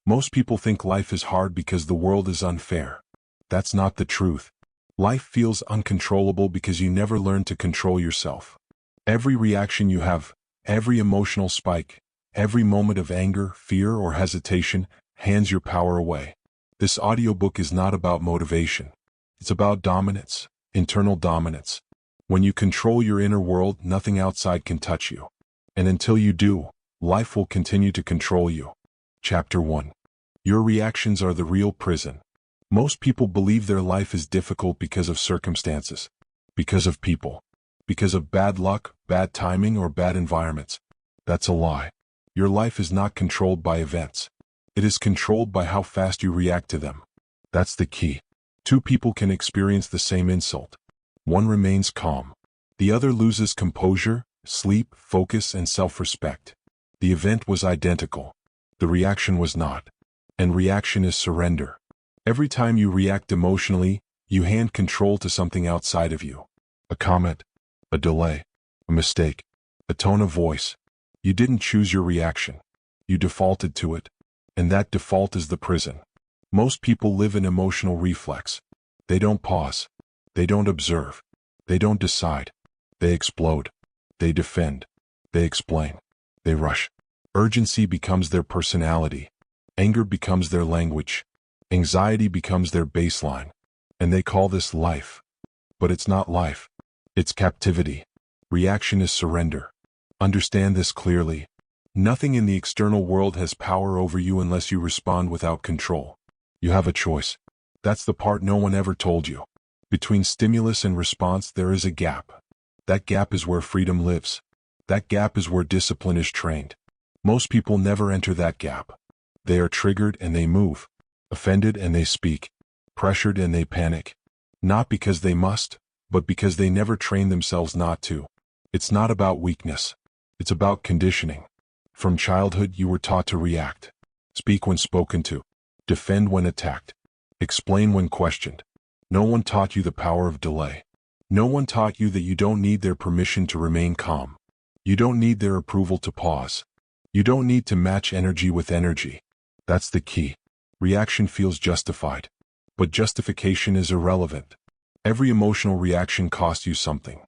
Most people think life is hard because the world is unfair. That's not the truth. Life feels uncontrollable because you never learn to control yourself. Every reaction you have, every emotional spike, every moment of anger, fear, or hesitation hands your power away. This audiobook is not about motivation. It's about dominance, internal dominance. When you control your inner world, nothing outside can touch you. And until you do, life will continue to control you. Chapter 1. Your reactions are the real prison. Most people believe their life is difficult because of circumstances, because of people, because of bad luck, bad timing, or bad environments. That's a lie. Your life is not controlled by events. It is controlled by how fast you react to them. That's the key. Two people can experience the same insult. One remains calm. The other loses composure, sleep, focus, and self-respect. The event was identical. The reaction was not. And reaction is surrender. Every time you react emotionally, you hand control to something outside of you. A comment, a delay, a mistake, a tone of voice. You didn't choose your reaction. You defaulted to it. And that default is the prison. Most people live in emotional reflex. They don't pause. They don't observe. They don't decide. They explode. They defend. They explain. They rush. Urgency becomes their personality. Anger becomes their language. Anxiety becomes their baseline. And they call this life. But it's not life. It's captivity. Reaction is surrender. Understand this clearly. Nothing in the external world has power over you unless you respond without control. You have a choice. That's the part no one ever told you. Between stimulus and response, there is a gap. That gap is where freedom lives. That gap is where discipline is trained. Most people never enter that gap. They are triggered and they move. Offended and they speak. Pressured and they panic. Not because they must, but because they never trained themselves not to. It's not about weakness. It's about conditioning. From childhood, you were taught to react. Speak when spoken to. Defend when attacked. Explain when questioned. No one taught you the power of delay. No one taught you that you don't need their permission to remain calm. You don't need their approval to pause. You don't need to match energy with energy. That's the key. Reaction feels justified. But justification is irrelevant. Every emotional reaction costs you something.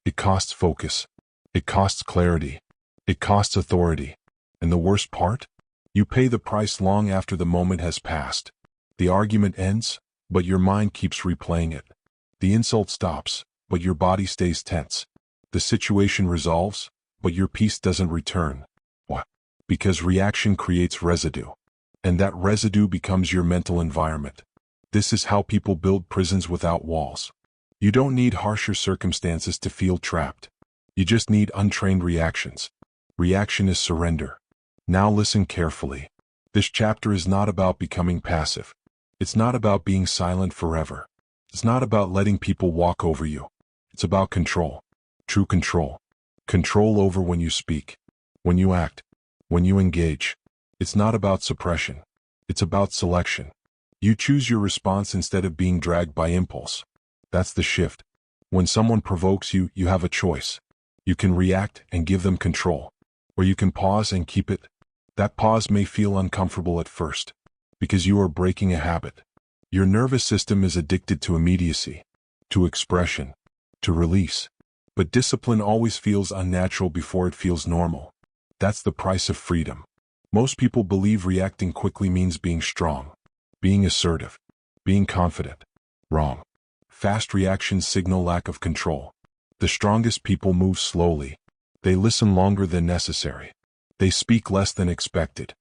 It costs focus. It costs clarity. It costs authority. And the worst part? You pay the price long after the moment has passed. The argument ends, but your mind keeps replaying it. The insult stops, but your body stays tense. The situation resolves, but your peace doesn't return. Why? Because reaction creates residue. And that residue becomes your mental environment. This is how people build prisons without walls. You don't need harsher circumstances to feel trapped. You just need untrained reactions. Reaction is surrender. Now listen carefully. This chapter is not about becoming passive. It's not about being silent forever. It's not about letting people walk over you. It's about control. True control. Control over when you speak, when you act, when you engage. It's not about suppression. It's about selection. You choose your response instead of being dragged by impulse. That's the shift. When someone provokes you, you have a choice. You can react and give them control, or you can pause and keep it. That pause may feel uncomfortable at first, because you are breaking a habit. Your nervous system is addicted to immediacy, to expression, to release. But discipline always feels unnatural before it feels normal. That's the price of freedom. Most people believe reacting quickly means being strong, being assertive, being confident. Wrong. Fast reactions signal lack of control. The strongest people move slowly. They listen longer than necessary. They speak less than expected.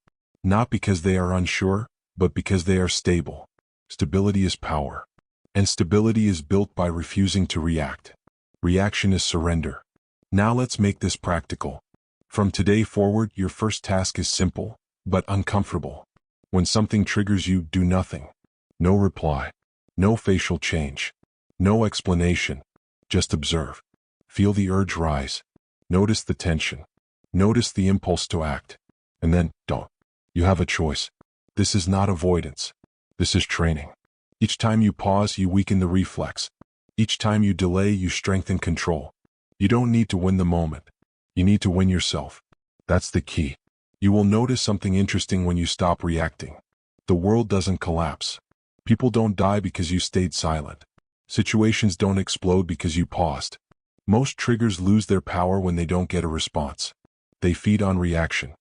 Not because they are unsure, but because they are stable. Stability is power. And stability is built by refusing to react. Reaction is surrender. Now let's make this practical. From today forward, your first task is simple, but uncomfortable. When something triggers you, do nothing. No reply. No facial change. No explanation. Just observe. Feel the urge rise. Notice the tension. Notice the impulse to act. And then, don't. You have a choice. This is not avoidance. This is training. Each time you pause, you weaken the reflex. Each time you delay, you strengthen control. You don't need to win the moment. You need to win yourself. That's the key. You will notice something interesting when you stop reacting. The world doesn't collapse. People don't die because you stayed silent. Situations don't explode because you paused. Most triggers lose their power when they don't get a response. They feed on reaction.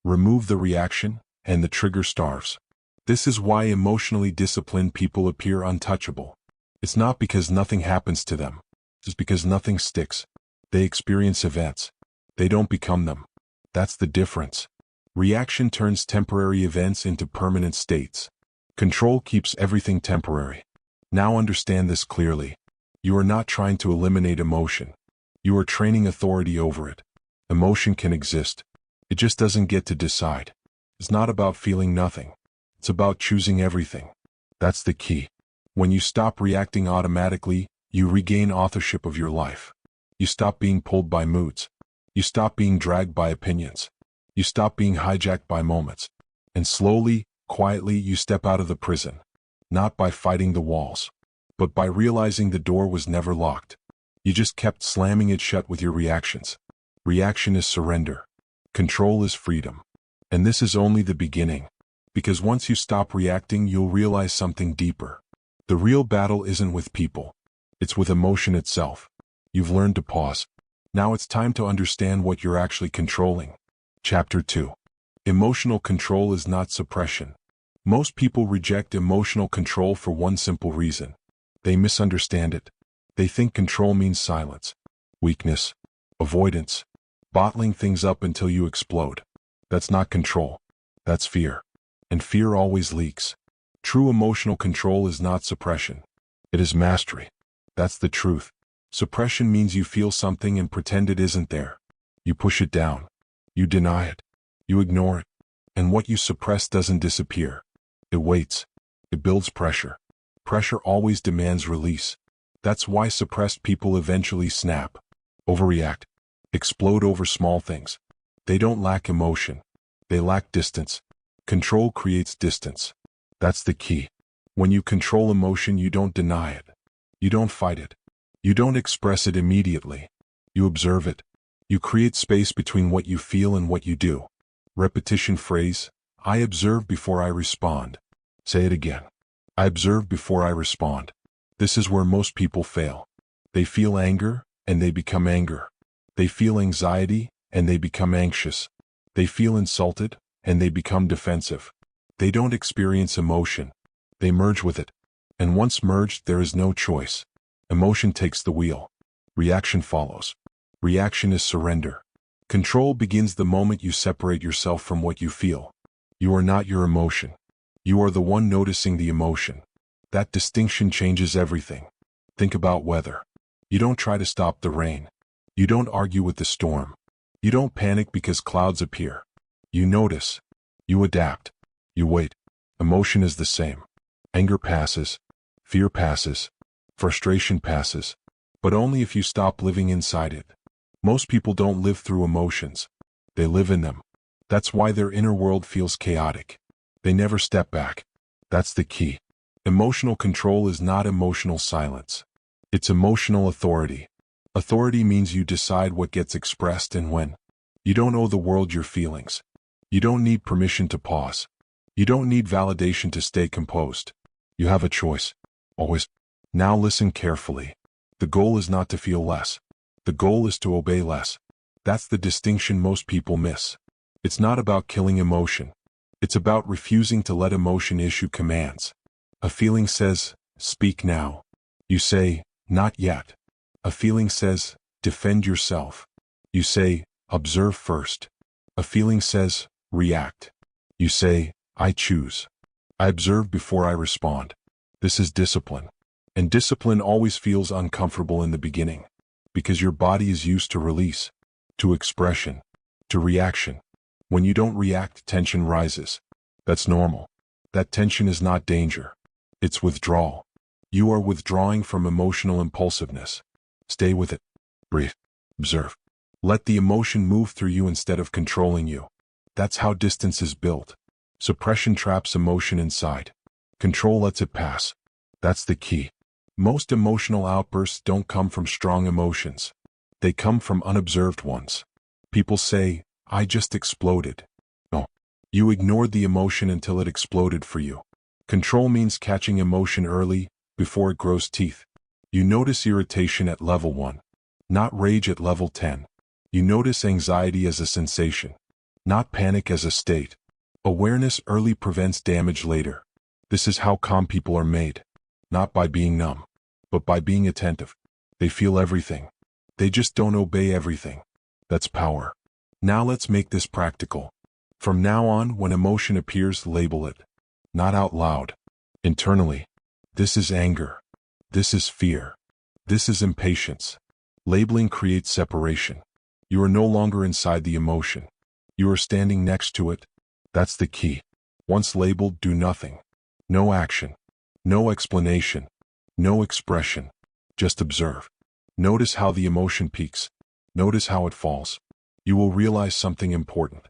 Remove the reaction, and the trigger starves. This is why emotionally disciplined people appear untouchable. It's not because nothing happens to them. It's because nothing sticks. They experience events. They don't become them. That's the difference. Reaction turns temporary events into permanent states. Control keeps everything temporary. Now understand this clearly. You are not trying to eliminate emotion. You are training authority over it. Emotion can exist. It just doesn't get to decide. It's not about feeling nothing. It's about choosing everything. That's the key. When you stop reacting automatically, you regain authorship of your life. You stop being pulled by moods. You stop being dragged by opinions. You stop being hijacked by moments. And slowly, quietly, you step out of the prison. Not by fighting the walls, but by realizing the door was never locked. You just kept slamming it shut with your reactions. Reaction is surrender. Control is freedom. And this is only the beginning. Because once you stop reacting, you'll realize something deeper. The real battle isn't with people. It's with emotion itself. You've learned to pause. Now it's time to understand what you're actually controlling. Chapter 2. Emotional control is not suppression. Most people reject emotional control for one simple reason. They misunderstand it. They think control means silence, weakness, avoidance, bottling things up until you explode. That's not control. That's fear. And fear always leaks. True emotional control is not suppression. It is mastery. That's the truth. Suppression means you feel something and pretend it isn't there. You push it down. You deny it. You ignore it. And what you suppress doesn't disappear. It waits. It builds pressure. Pressure always demands release. That's why suppressed people eventually snap, overreact, explode over small things. They don't lack emotion. They lack distance. Control creates distance. That's the key. When you control emotion, you don't deny it. You don't fight it. You don't express it immediately. You observe it. You create space between what you feel and what you do. Repetition phrase, I observe before I respond. Say it again. I observe before I respond. This is where most people fail. They feel anger, and they become anger. They feel anxiety, and they become anxious. They feel insulted, and they become defensive. They don't experience emotion. They merge with it. And once merged, there is no choice. Emotion takes the wheel. Reaction follows. Reaction is surrender. Control begins the moment you separate yourself from what you feel. You are not your emotion. You are the one noticing the emotion. That distinction changes everything. Think about weather. You don't try to stop the rain. You don't argue with the storm. You don't panic because clouds appear. You notice. You adapt. You wait. Emotion is the same. Anger passes. Fear passes. Frustration passes. But only if you stop living inside it. Most people don't live through emotions. They live in them. That's why their inner world feels chaotic. They never step back. That's the key. Emotional control is not emotional silence. It's emotional authority. Authority means you decide what gets expressed and when. You don't owe the world your feelings. You don't need permission to pause. You don't need validation to stay composed. You have a choice. Always. Now listen carefully. The goal is not to feel less. The goal is to obey less. That's the distinction most people miss. It's not about killing emotion. It's about refusing to let emotion issue commands. A feeling says, speak now. You say, not yet. A feeling says, defend yourself. You say, observe first. A feeling says, react. You say, I choose. I observe before I respond. This is discipline. And discipline always feels uncomfortable in the beginning. Because your body is used to release, to expression, to reaction. When you don't react, tension rises. That's normal. That tension is not danger. It's withdrawal. You are withdrawing from emotional impulsiveness. Stay with it. Breathe. Observe. Let the emotion move through you instead of controlling you. That's how distance is built. Suppression traps emotion inside. Control lets it pass. That's the key. Most emotional outbursts don't come from strong emotions. They come from unobserved ones. People say, I just exploded. No. You ignored the emotion until it exploded for you. Control means catching emotion early, before it grows teeth. You notice irritation at level 1, not rage at level 10. You notice anxiety as a sensation, not panic as a state. Awareness early prevents damage later. This is how calm people are made. Not by being numb, but by being attentive. They feel everything. They just don't obey everything. That's power. Now let's make this practical. From now on, when emotion appears, label it. Not out loud. Internally. This is anger. This is fear. This is impatience. Labeling creates separation. You are no longer inside the emotion. You are standing next to it. That's the key. Once labeled, do nothing. No action. No explanation. No expression. Just observe. Notice how the emotion peaks. Notice how it falls. You will realize something important.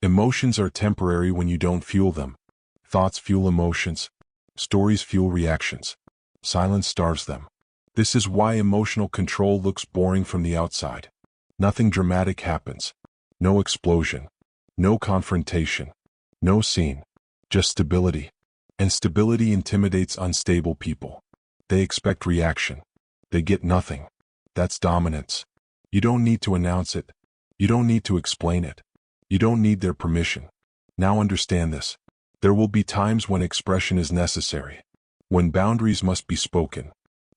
Emotions are temporary when you don't fuel them. Thoughts fuel emotions. Stories fuel reactions. Silence starves them. This is why emotional control looks boring from the outside. Nothing dramatic happens. No explosion. No confrontation. No scene. Just stability. And stability intimidates unstable people. They expect reaction. They get nothing. That's dominance. You don't need to announce it. You don't need to explain it. You don't need their permission. Now understand this. There will be times when expression is necessary. When boundaries must be spoken.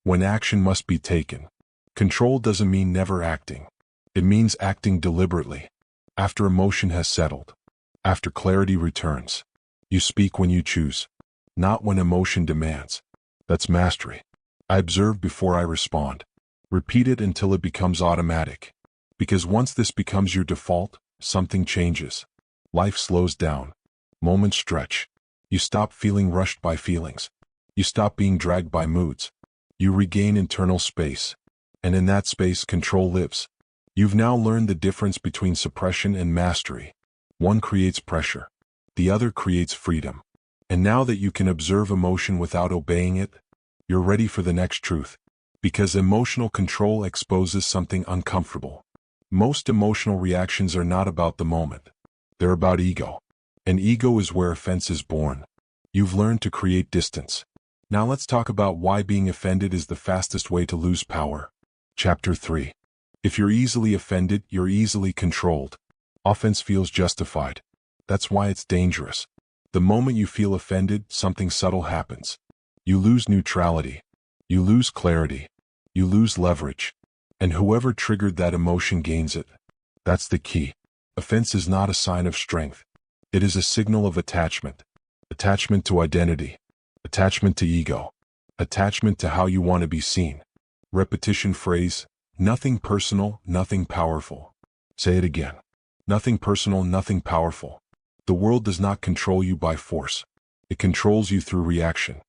When action must be taken. Control doesn't mean never acting. It means acting deliberately. After emotion has settled. After clarity returns. You speak when you choose. Not when emotion demands. That's mastery. I observe before I respond. Repeat it until it becomes automatic. Because once this becomes your default, something changes. Life slows down. Moments stretch. You stop feeling rushed by feelings. You stop being dragged by moods. You regain internal space. And in that space, control lives. You've now learned the difference between suppression and mastery. One creates pressure. The other creates freedom. And now that you can observe emotion without obeying it, you're ready for the next truth. Because emotional control exposes something uncomfortable. Most emotional reactions are not about the moment. They're about ego. And ego is where offense is born. You've learned to create distance. Now let's talk about why being offended is the fastest way to lose power. Chapter 3. If you're easily offended, you're easily controlled. Offense feels justified. That's why it's dangerous. The moment you feel offended, something subtle happens. You lose neutrality. You lose clarity. You lose leverage. And whoever triggered that emotion gains it. That's the key. Offense is not a sign of strength. It is a signal of attachment. Attachment to identity. Attachment to ego. Attachment to how you want to be seen. Repetition phrase, nothing personal, nothing powerful. Say it again. Nothing personal, nothing powerful. The world does not control you by force. It controls you through reaction.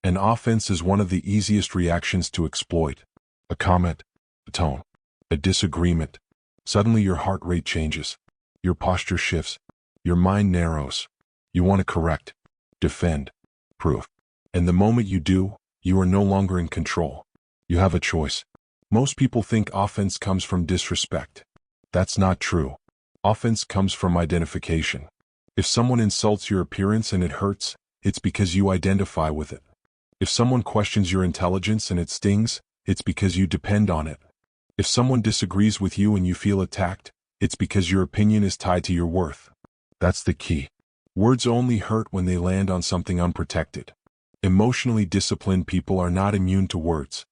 And offense is one of the easiest reactions to exploit. A comment, a tone, a disagreement. Suddenly your heart rate changes. Your posture shifts. Your mind narrows. You want to correct, defend, prove. And the moment you do, you are no longer in control. You have a choice. Most people think offense comes from disrespect. That's not true. Offense comes from identification. If someone insults your appearance and it hurts, it's because you identify with it. If someone questions your intelligence and it stings, it's because you depend on it. If someone disagrees with you and you feel attacked, it's because your opinion is tied to your worth. That's the key. Words only hurt when they land on something unprotected. Emotionally disciplined people are not immune to words.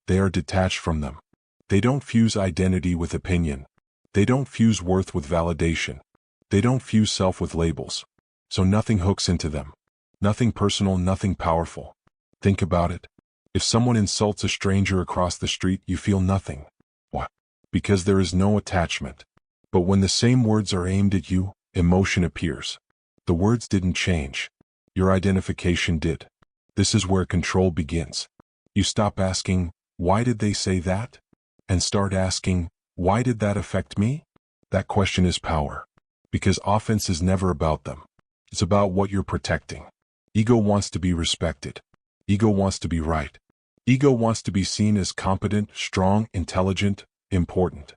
They are detached from them. They don't fuse identity with opinion. They don't fuse worth with validation. They don't fuse self with labels. So nothing hooks into them. Nothing personal, nothing powerful. Think about it. If someone insults a stranger across the street, you feel nothing. Why? Because there is no attachment. But when the same words are aimed at you, emotion appears. The words didn't change. Your identification did. This is where control begins. You stop asking, why did they say that? And start asking, why did that affect me? That question is power. Because offense is never about them. It's about what you're protecting. Ego wants to be respected. Ego wants to be right. Ego wants to be seen as competent, strong, intelligent, important.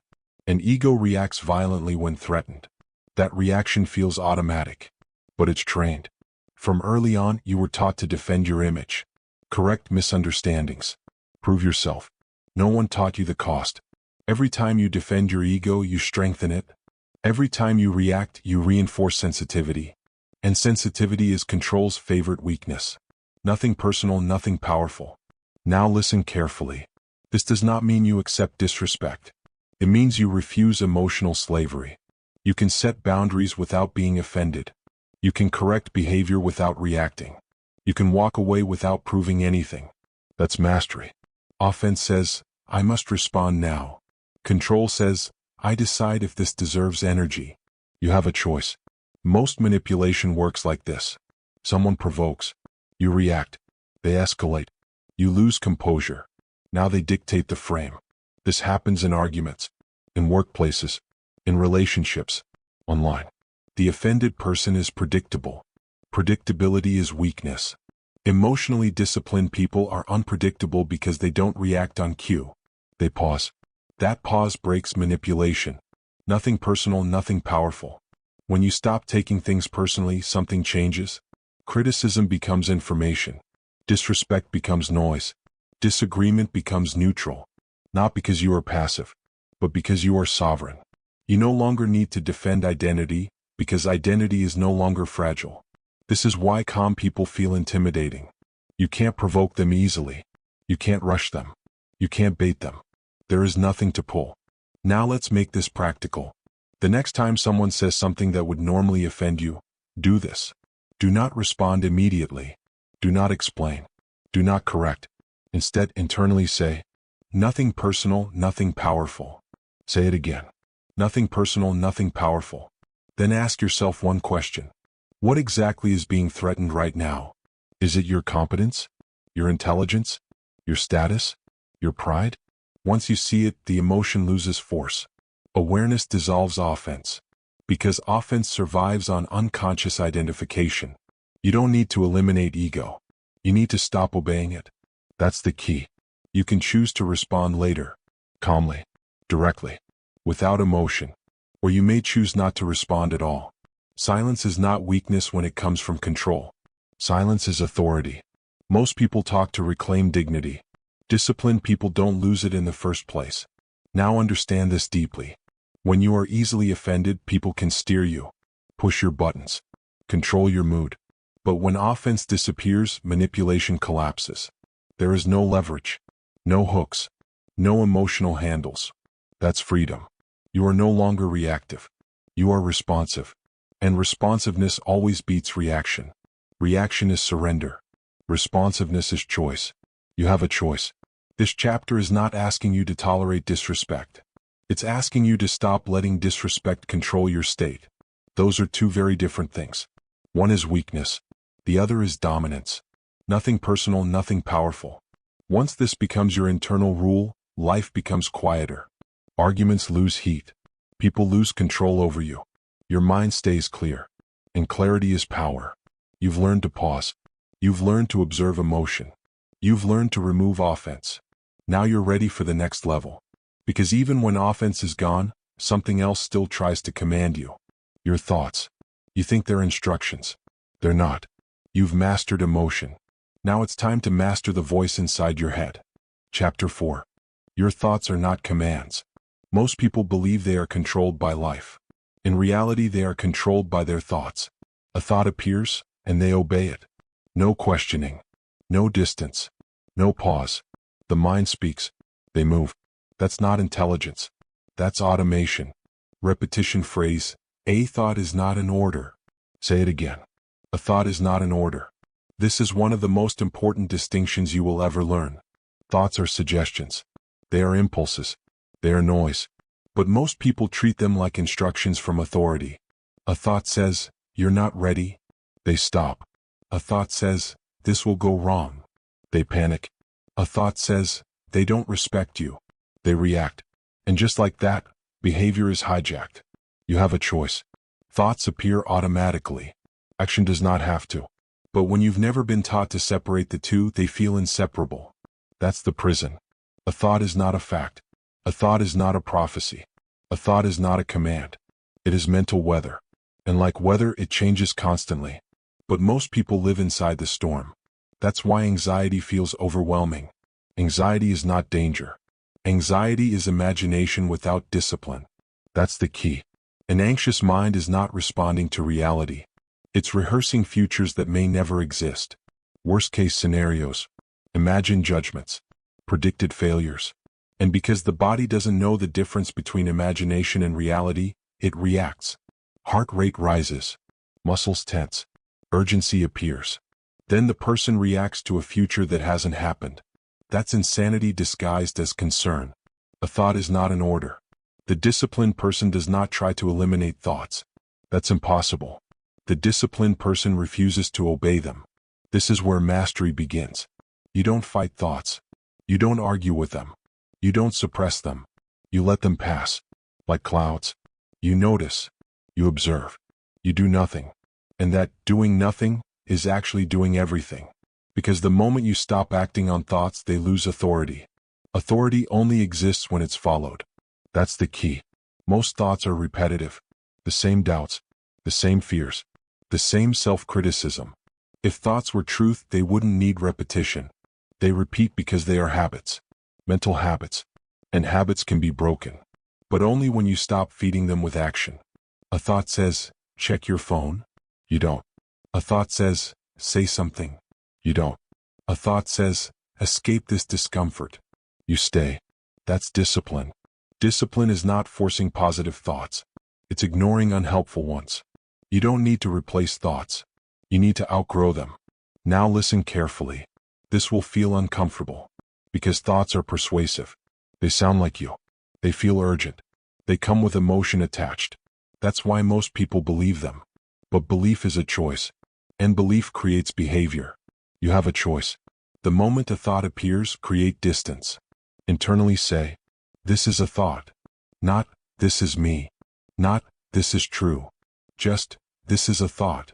And ego reacts violently when threatened. That reaction feels automatic. but it's trained. From early on, you were taught to defend your image, correct misunderstandings, prove yourself. No one taught you the cost. Every time you defend your ego, you strengthen it. Every time you react, you reinforce sensitivity. And sensitivity is control's favorite weakness. Nothing personal, nothing powerful. Now listen carefully. This does not mean you accept disrespect. It means you refuse emotional slavery. You can set boundaries without being offended. You can correct behavior without reacting. You can walk away without proving anything. That's mastery. Offense says, I must respond now. Control says, I decide if this deserves energy. You have a choice. Most manipulation works like this. Someone provokes. You react. They escalate. You lose composure. Now they dictate the frame. This happens in arguments, in workplaces, in relationships, online. The offended person is predictable. Predictability is weakness. Emotionally disciplined people are unpredictable because they don't react on cue. They pause. That pause breaks manipulation. Nothing personal, nothing powerful. When you stop taking things personally, something changes. Criticism becomes information. Disrespect becomes noise. Disagreement becomes neutral. Not because you are passive, but because you are sovereign. You no longer need to defend identity, because identity is no longer fragile. This is why calm people feel intimidating. You can't provoke them easily. You can't rush them. You can't bait them. There is nothing to pull. Now let's make this practical. The next time someone says something that would normally offend you, do this. Do not respond immediately. Do not explain. Do not correct. Instead, internally say, nothing personal, nothing powerful. Say it again. Nothing personal, nothing powerful. Then ask yourself one question. What exactly is being threatened right now? Is it your competence? Your intelligence? Your status? Your pride? Once you see it, the emotion loses force. Awareness dissolves offense. Because offense survives on unconscious identification. You don't need to eliminate ego. You need to stop obeying it. That's the key. You can choose to respond later, calmly, directly, without emotion, or you may choose not to respond at all. Silence is not weakness when it comes from control. Silence is authority. Most people talk to reclaim dignity. Disciplined people don't lose it in the first place. Now understand this deeply. When you are easily offended, people can steer you, push your buttons, control your mood. But when offense disappears, manipulation collapses. There is no leverage, no hooks, no emotional handles. That's freedom. You are no longer reactive. You are responsive. And responsiveness always beats reaction. Reaction is surrender. Responsiveness is choice. You have a choice. This chapter is not asking you to tolerate disrespect. It's asking you to stop letting disrespect control your state. Those are two very different things. One is weakness. The other is dominance. Nothing personal, nothing powerful. Once this becomes your internal rule, life becomes quieter. Arguments lose heat. People lose control over you. Your mind stays clear. And clarity is power. You've learned to pause. You've learned to observe emotion. You've learned to remove offense. Now you're ready for the next level. Because even when offense is gone, something else still tries to command you. Your thoughts. You think they're instructions. They're not. You've mastered emotion. Now it's time to master the voice inside your head. Chapter 4. Your thoughts are not commands. Most people believe they are controlled by life. In reality, they are controlled by their thoughts. A thought appears, and they obey it. No questioning. No distance. No pause. The mind speaks. They move. That's not intelligence. That's automation. Repetition phrase, a thought is not an order. Say it again. A thought is not an order. This is one of the most important distinctions you will ever learn. Thoughts are suggestions. They are impulses. They are noise. But most people treat them like instructions from authority. A thought says, you're not ready. They stop. A thought says, this will go wrong. They panic. A thought says, they don't respect you. They react. And just like that, behavior is hijacked. You have a choice. Thoughts appear automatically. Action does not have to. But when you've never been taught to separate the two, they feel inseparable. That's the prison. A thought is not a fact. A thought is not a prophecy. A thought is not a command. It is mental weather. And like weather, it changes constantly. But most people live inside the storm. That's why anxiety feels overwhelming. Anxiety is not danger. Anxiety is imagination without discipline. That's the key. An anxious mind is not responding to reality. It's rehearsing futures that may never exist. Worst-case scenarios. Imagined judgments. Predicted failures. And because the body doesn't know the difference between imagination and reality, it reacts. Heart rate rises. Muscles tense. Urgency appears. Then the person reacts to a future that hasn't happened. That's insanity disguised as concern. A thought is not an order. The disciplined person does not try to eliminate thoughts. That's impossible. The disciplined person refuses to obey them. This is where mastery begins. You don't fight thoughts. You don't argue with them. You don't suppress them. You let them pass. Like clouds. You notice. You observe. You do nothing. And that doing nothing is actually doing everything. Because the moment you stop acting on thoughts, they lose authority. Authority only exists when it's followed. That's the key. Most thoughts are repetitive. The same doubts. The same fears. The same self-criticism. If thoughts were truth, they wouldn't need repetition. They repeat because they are habits. Mental habits. And habits can be broken. But only when you stop feeding them with action. A thought says, check your phone. You don't. A thought says, say something. You don't. A thought says, escape this discomfort. You stay. That's discipline. Discipline is not forcing positive thoughts. It's ignoring unhelpful ones. You don't need to replace thoughts. You need to outgrow them. Now listen carefully. This will feel uncomfortable. Because thoughts are persuasive. They sound like you. They feel urgent. They come with emotion attached. That's why most people believe them. But belief is a choice. And belief creates behavior. You have a choice. The moment a thought appears, create distance. Internally say, this is a thought. Not, this is me. Not, this is true. Just, this is a thought.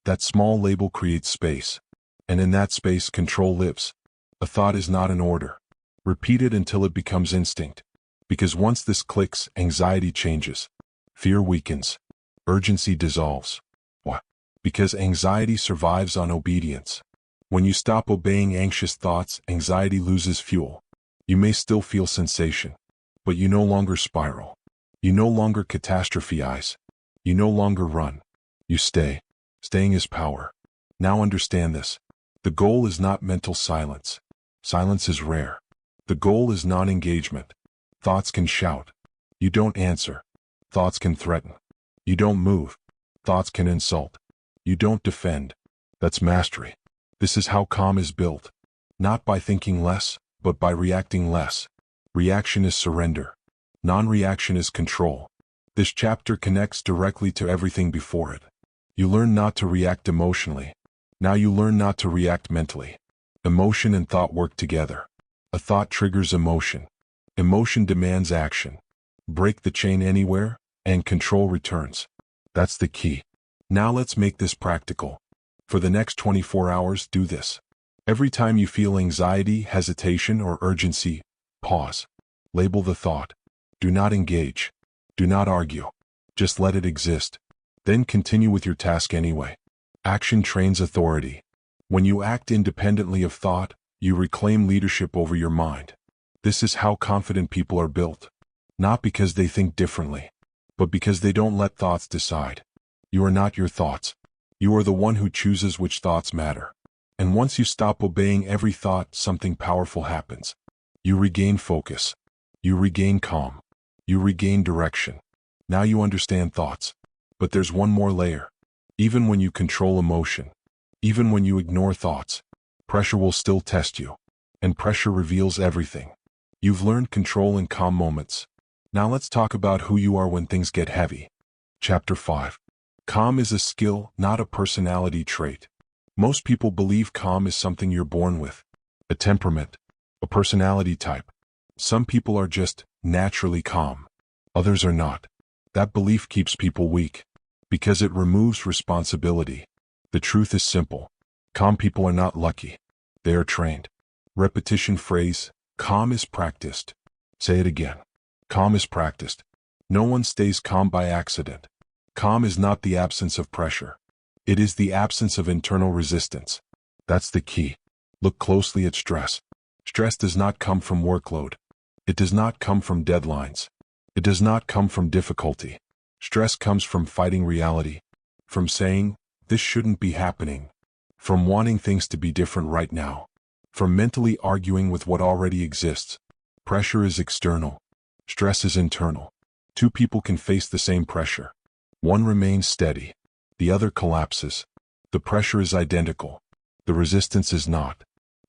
That small label creates space. And in that space, control lives. A thought is not an order. Repeat it until it becomes instinct. Because once this clicks, anxiety changes. Fear weakens. Urgency dissolves. Why? Because anxiety survives on obedience. When you stop obeying anxious thoughts, anxiety loses fuel. You may still feel sensation. But you no longer spiral. You no longer catastrophize. You no longer run. You stay. Staying is power. Now understand this. The goal is not mental silence. Silence is rare. The goal is non-engagement. Thoughts can shout. You don't answer. Thoughts can threaten. You don't move. Thoughts can insult. You don't defend. That's mastery. This is how calm is built. Not by thinking less, but by reacting less. Reaction is surrender. Non-reaction is control. This chapter connects directly to everything before it. You learn not to react emotionally. Now you learn not to react mentally. Emotion and thought work together. A thought triggers emotion. Emotion demands action. Break the chain anywhere, and control returns. That's the key. Now let's make this practical. For the next 24 hours, do this. Every time you feel anxiety, hesitation, or urgency, pause. Label the thought. Do not engage. Do not argue. Just let it exist. Then continue with your task anyway. Action trains authority. When you act independently of thought, you reclaim leadership over your mind. This is how confident people are built. Not because they think differently, but because they don't let thoughts decide. You are not your thoughts. You are the one who chooses which thoughts matter. And once you stop obeying every thought, something powerful happens. You regain focus. You regain calm. You regain direction. Now you understand thoughts. But there's one more layer. Even when you control emotion, even when you ignore thoughts, pressure will still test you. And pressure reveals everything. You've learned control in calm moments. Now let's talk about who you are when things get heavy. Chapter 5. Calm is a skill, not a personality trait. Most people believe calm is something you're born with. A temperament. A personality type. Some people are just naturally calm. Others are not. That belief keeps people weak. Because it removes responsibility. The truth is simple. Calm people are not lucky. They are trained. Repetition phrase, calm is practiced. Say it again. Calm is practiced. No one stays calm by accident. Calm is not the absence of pressure. It is the absence of internal resistance. That's the key. Look closely at stress. Stress does not come from workload. It does not come from deadlines. It does not come from difficulty. Stress comes from fighting reality, from saying, this shouldn't be happening, from wanting things to be different right now, from mentally arguing with what already exists. Pressure is external. Stress is internal. Two people can face the same pressure. One remains steady. The other collapses. The pressure is identical. The resistance is not.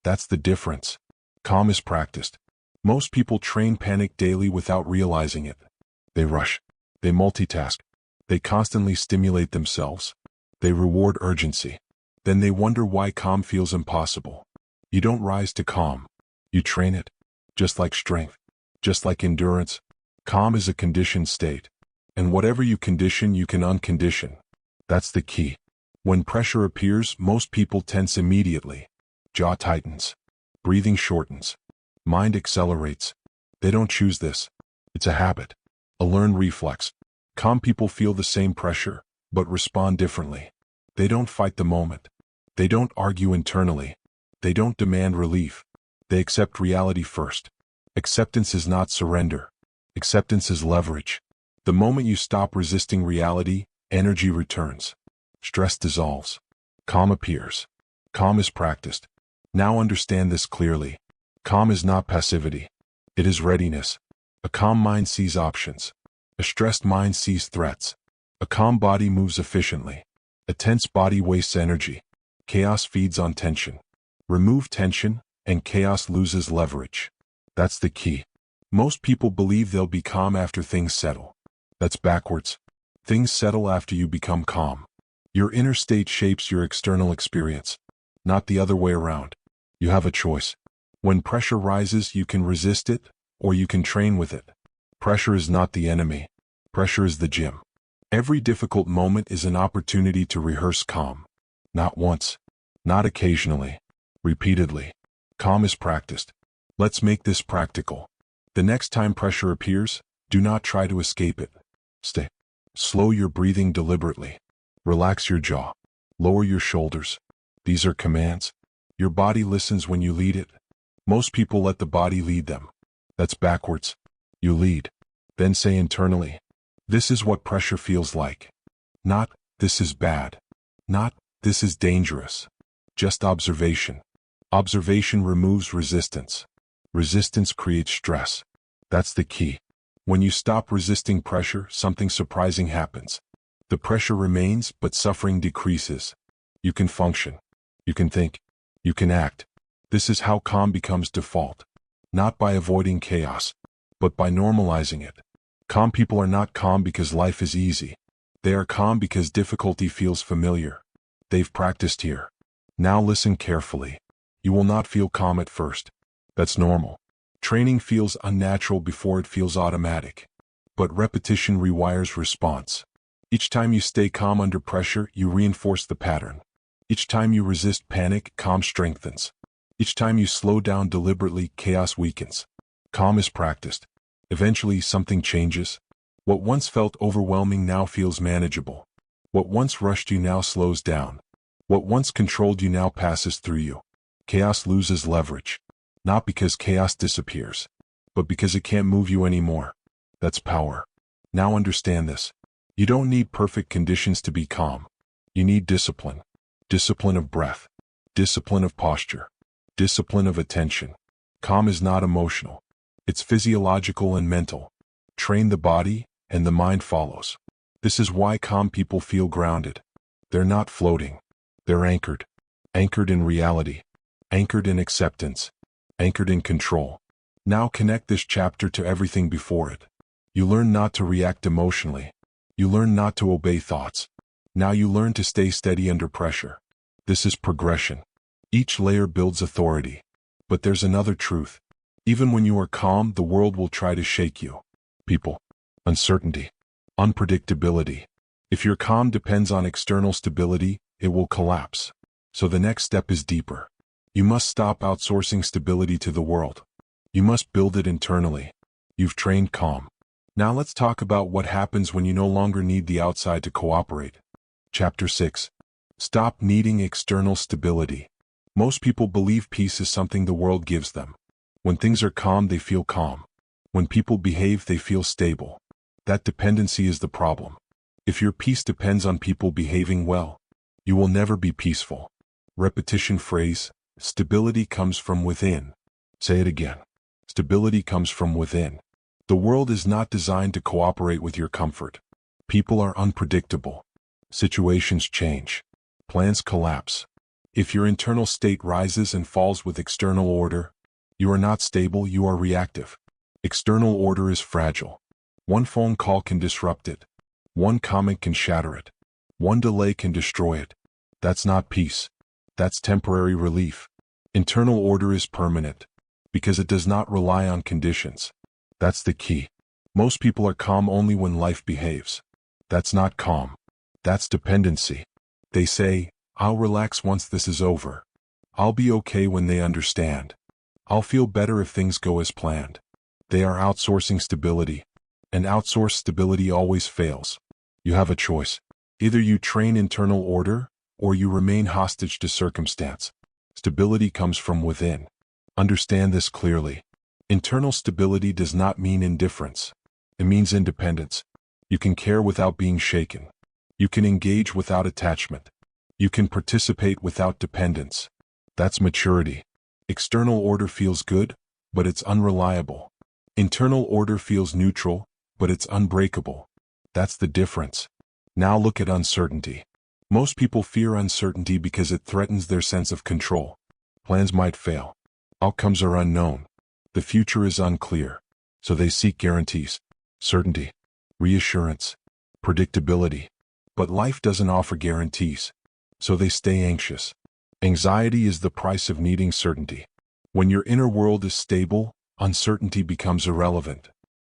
That's the difference. Calm is practiced. Most people train panic daily without realizing it. They rush. They multitask. They constantly stimulate themselves. They reward urgency. Then they wonder why calm feels impossible. You don't rise to calm. You train it. Just like strength. Just like endurance. Calm is a conditioned state. And whatever you condition, you can uncondition. That's the key. When pressure appears, most people tense immediately. Jaw tightens. Breathing shortens. Mind accelerates. They don't choose this. It's a habit. A learned reflex. Calm people feel the same pressure, but respond differently. They don't fight the moment. They don't argue internally. They don't demand relief. They accept reality first. Acceptance is not surrender. Acceptance is leverage. The moment you stop resisting reality, energy returns. Stress dissolves. Calm appears. Calm is practiced. Now understand this clearly. Calm is not passivity. It is readiness. A calm mind sees options. A stressed mind sees threats. A calm body moves efficiently. A tense body wastes energy. Chaos feeds on tension. Remove tension, and chaos loses leverage. That's the key. Most people believe they'll be calm after things settle. That's backwards. Things settle after you become calm. Your inner state shapes your external experience, not the other way around. You have a choice. When pressure rises, you can resist it, or you can train with it. Pressure is not the enemy. Pressure is the gym. Every difficult moment is an opportunity to rehearse calm. Not once. Not occasionally. Repeatedly. Calm is practiced. Let's make this practical. The next time pressure appears, do not try to escape it. Stay. Slow your breathing deliberately. Relax your jaw. Lower your shoulders. These are commands. Your body listens when you lead it. Most people let the body lead them. That's backwards. You lead. Then say internally, this is what pressure feels like. Not, this is bad. Not, this is dangerous. Just observation. Observation removes resistance. Resistance creates stress. That's the key. When you stop resisting pressure, something surprising happens. The pressure remains, but suffering decreases. You can function. You can think. You can act. This is how calm becomes default. Not by avoiding chaos, but by normalizing it. Calm people are not calm because life is easy. They are calm because difficulty feels familiar. They've practiced here. Now listen carefully. You will not feel calm at first. That's normal. Training feels unnatural before it feels automatic. But repetition rewires response. Each time you stay calm under pressure, you reinforce the pattern. Each time you resist panic, calm strengthens. Each time you slow down deliberately, chaos weakens. Calm is practiced. Eventually, something changes. What once felt overwhelming now feels manageable. What once rushed you now slows down. What once controlled you now passes through you. Chaos loses leverage. Not because chaos disappears, but because it can't move you anymore. That's power. Now understand this. You don't need perfect conditions to be calm. You need discipline. Discipline of breath. Discipline of posture. Discipline of attention. Calm is not emotional. It's physiological and mental. Train the body, and the mind follows. This is why calm people feel grounded. They're not floating. They're anchored. Anchored in reality. Anchored in acceptance. Anchored in control. Now connect this chapter to everything before it. You learn not to react emotionally. You learn not to obey thoughts. Now you learn to stay steady under pressure. This is progression. Each layer builds authority. But there's another truth. Even when you are calm, the world will try to shake you. People. Uncertainty. Unpredictability. If your calm depends on external stability, it will collapse. So the next step is deeper. You must stop outsourcing stability to the world. You must build it internally. You've trained calm. Now let's talk about what happens when you no longer need the outside to cooperate. Chapter 6. Stop needing external stability. Most people believe peace is something the world gives them. When things are calm, they feel calm. When people behave, they feel stable. That dependency is the problem. If your peace depends on people behaving well, you will never be peaceful. Repetition phrase, stability comes from within. Say it again. Stability comes from within. The world is not designed to cooperate with your comfort. People are unpredictable. Situations change. Plans collapse. If your internal state rises and falls with external order, you are not stable, you are reactive. External order is fragile. One phone call can disrupt it. One comment can shatter it. One delay can destroy it. That's not peace. That's temporary relief. Internal order is permanent, because it does not rely on conditions. That's the key. Most people are calm only when life behaves. That's not calm. That's dependency. They say, I'll relax once this is over. I'll be okay when they understand. I'll feel better if things go as planned. They are outsourcing stability, and outsourced stability always fails. You have a choice. Either you train internal order, or you remain hostage to circumstance. Stability comes from within. Understand this clearly. Internal stability does not mean indifference. It means independence. You can care without being shaken. You can engage without attachment. You can participate without dependence. That's maturity. External order feels good, but it's unreliable. Internal order feels neutral, but it's unbreakable. That's the difference. Now look at uncertainty. Most people fear uncertainty because it threatens their sense of control. Plans might fail. Outcomes are unknown. The future is unclear. So they seek guarantees, certainty, reassurance, predictability. But life doesn't offer guarantees. So they stay anxious. Anxiety is the price of needing certainty. When your inner world is stable, uncertainty becomes irrelevant.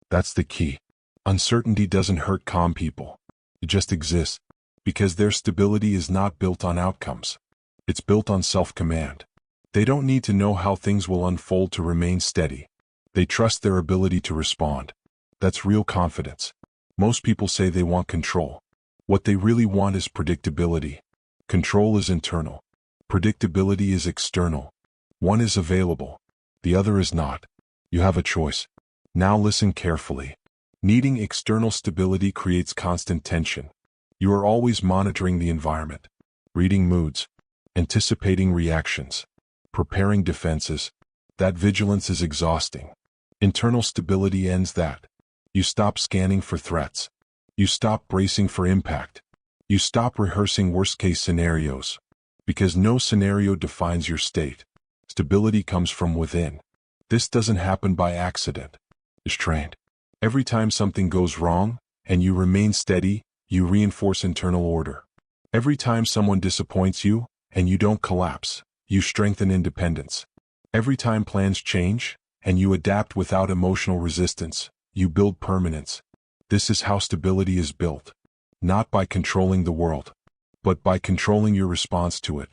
That's the key. Uncertainty doesn't hurt calm people. It just exists, because their stability is not built on outcomes. It's built on self-command. They don't need to know how things will unfold to remain steady. They trust their ability to respond. That's real confidence. Most people say they want control. What they really want is predictability. Control is internal. Predictability is external. One is available. The other is not. You have a choice. Now listen carefully. Needing external stability creates constant tension. You are always monitoring the environment, reading moods, anticipating reactions, preparing defenses. That vigilance is exhausting. Internal stability ends that. You stop scanning for threats. You stop bracing for impact. You stop rehearsing worst-case scenarios. Because no scenario defines your state. Stability comes from within. This doesn't happen by accident. It's trained. Every time something goes wrong, and you remain steady, you reinforce internal order. Every time someone disappoints you, and you don't collapse, you strengthen independence. Every time plans change, and you adapt without emotional resistance, you build permanence. This is how stability is built. Not by controlling the world, but by controlling your response to it.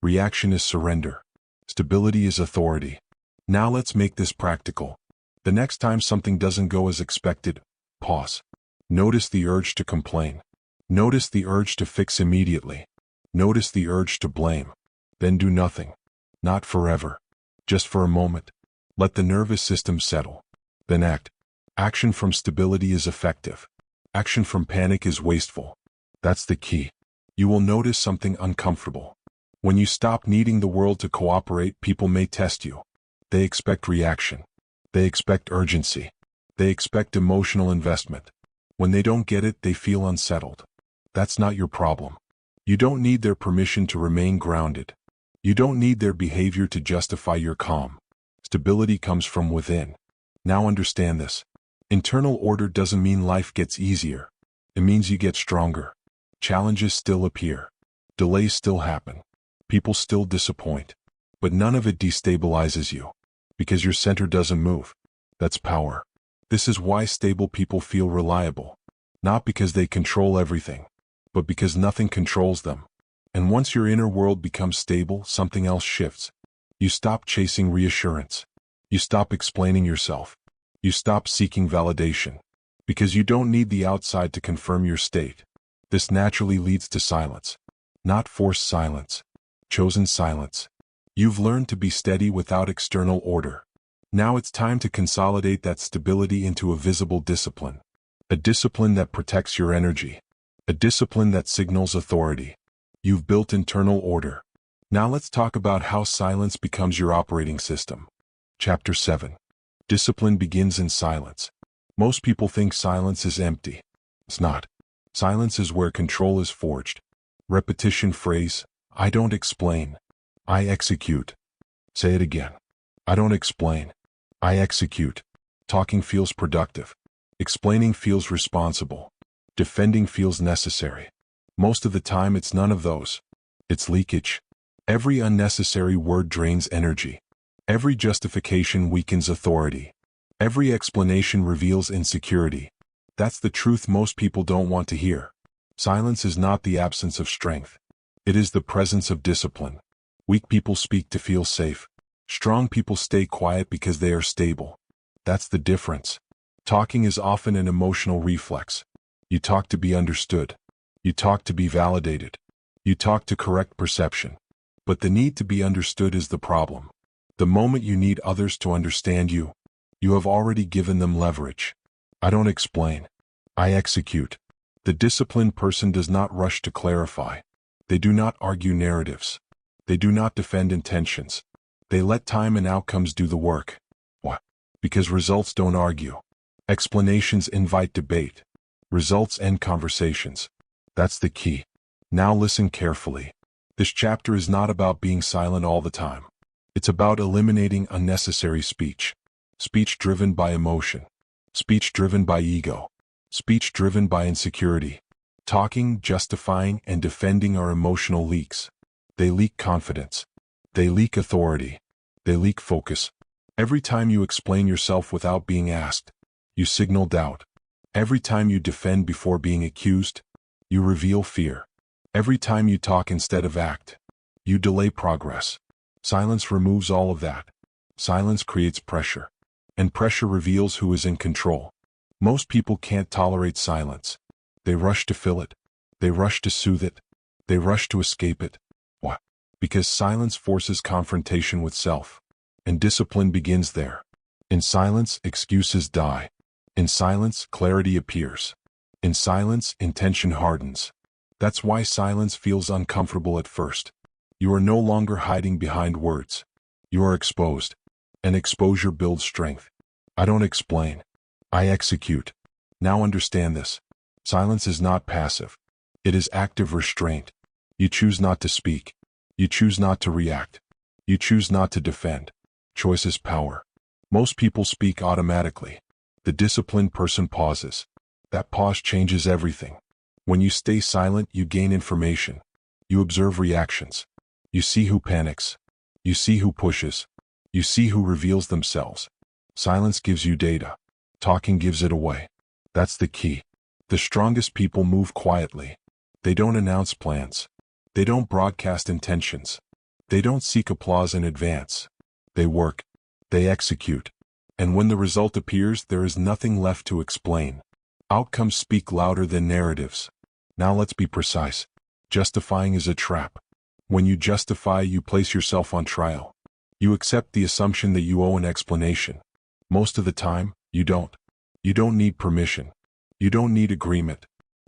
Reaction is surrender. Stability is authority. Now let's make this practical. The next time something doesn't go as expected, pause. Notice the urge to complain. Notice the urge to fix immediately. Notice the urge to blame. Then do nothing. Not forever. Just for a moment. Let the nervous system settle. Then act. Action from stability is effective. Action from panic is wasteful. That's the key. You will notice something uncomfortable. When you stop needing the world to cooperate, people may test you. They expect reaction. They expect urgency. They expect emotional investment. When they don't get it, they feel unsettled. That's not your problem. You don't need their permission to remain grounded. You don't need their behavior to justify your calm. Stability comes from within. Now understand this. Internal order doesn't mean life gets easier. It means you get stronger. Challenges still appear. Delays still happen. People still disappoint. But none of it destabilizes you. Because your center doesn't move. That's power. This is why stable people feel reliable. Not because they control everything, but because nothing controls them. And once your inner world becomes stable, something else shifts. You stop chasing reassurance. You stop explaining yourself. You stop seeking validation. Because you don't need the outside to confirm your state. This naturally leads to silence. Not forced silence. Chosen silence. You've learned to be steady without external order. Now it's time to consolidate that stability into a visible discipline. A discipline that protects your energy. A discipline that signals authority. You've built internal order. Now let's talk about how silence becomes your operating system. Chapter 7. Discipline begins in silence. Most people think silence is empty. It's not. Silence is where control is forged. Repetition phrase, I don't explain. I execute. Say it again. I don't explain. I execute. Talking feels productive. Explaining feels responsible. Defending feels necessary. Most of the time it's none of those. It's leakage. Every unnecessary word drains energy. Every justification weakens authority. Every explanation reveals insecurity. That's the truth most people don't want to hear. Silence is not the absence of strength. It is the presence of discipline. Weak people speak to feel safe. Strong people stay quiet because they are stable. That's the difference. Talking is often an emotional reflex. You talk to be understood. You talk to be validated. You talk to correct perception. But the need to be understood is the problem. The moment you need others to understand you, you have already given them leverage. I don't explain. I execute. The disciplined person does not rush to clarify. They do not argue narratives. They do not defend intentions. They let time and outcomes do the work. Why? Because results don't argue. Explanations invite debate. Results end conversations. That's the key. Now listen carefully. This chapter is not about being silent all the time. It's about eliminating unnecessary speech. Speech driven by emotion. Speech driven by ego. Speech driven by insecurity. Talking, justifying, and defending are emotional leaks. They leak confidence. They leak authority. They leak focus. Every time you explain yourself without being asked, you signal doubt. Every time you defend before being accused, you reveal fear. Every time you talk instead of act, you delay progress. Silence removes all of that. Silence creates pressure. And pressure reveals who is in control. Most people can't tolerate silence. They rush to fill it. They rush to soothe it. They rush to escape it. Why? Because silence forces confrontation with self. And discipline begins there. In silence, excuses die. In silence, clarity appears. In silence, intention hardens. That's why silence feels uncomfortable at first. You are no longer hiding behind words. You are exposed. And exposure builds strength. I don't explain. I execute. Now understand this. Silence is not passive. It is active restraint. You choose not to speak. You choose not to react. You choose not to defend. Choice is power. Most people speak automatically. The disciplined person pauses. That pause changes everything. When you stay silent, you gain information. You observe reactions. You see who panics. You see who pushes. You see who reveals themselves. Silence gives you data. Talking gives it away. That's the key. The strongest people move quietly. They don't announce plans. They don't broadcast intentions. They don't seek applause in advance. They work. They execute. And when the result appears, there is nothing left to explain. Outcomes speak louder than narratives. Now let's be precise. Justifying is a trap. When you justify, you place yourself on trial. You accept the assumption that you owe an explanation. Most of the time, you don't. You don't need permission. You don't need agreement.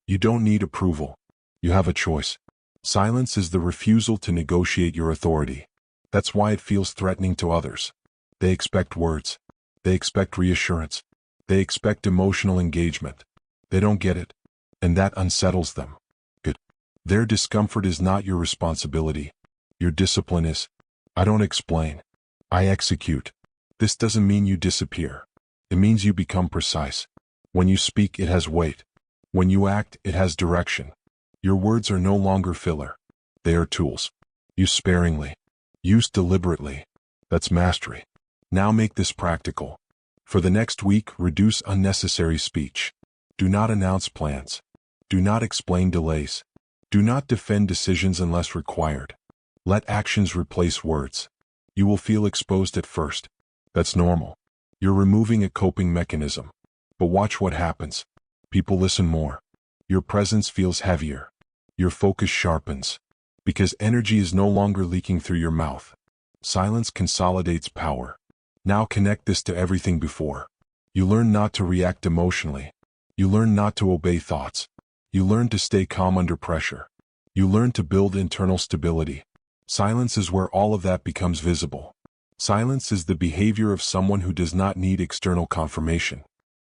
You don't need approval. You have a choice. Silence is the refusal to negotiate your authority. That's why it feels threatening to others. They expect words. They expect reassurance. They expect emotional engagement. They don't get it. And that unsettles them. Good. Their discomfort is not your responsibility. Your discipline is. I don't explain. I execute. This doesn't mean you disappear. It means you become precise. When you speak, it has weight. When you act, it has direction. Your words are no longer filler. They are tools. Use sparingly. Use deliberately. That's mastery. Now make this practical. For the next week, reduce unnecessary speech. Do not announce plans. Do not explain delays. Do not defend decisions unless required. Let actions replace words. You will feel exposed at first. That's normal. You're removing a coping mechanism. But watch what happens. People listen more. Your presence feels heavier. Your focus sharpens. Because energy is no longer leaking through your mouth. Silence consolidates power. Now connect this to everything before. You learn not to react emotionally. You learn not to obey thoughts. You learn to stay calm under pressure. You learn to build internal stability. Silence is where all of that becomes visible. Silence is the behavior of someone who does not need external confirmation.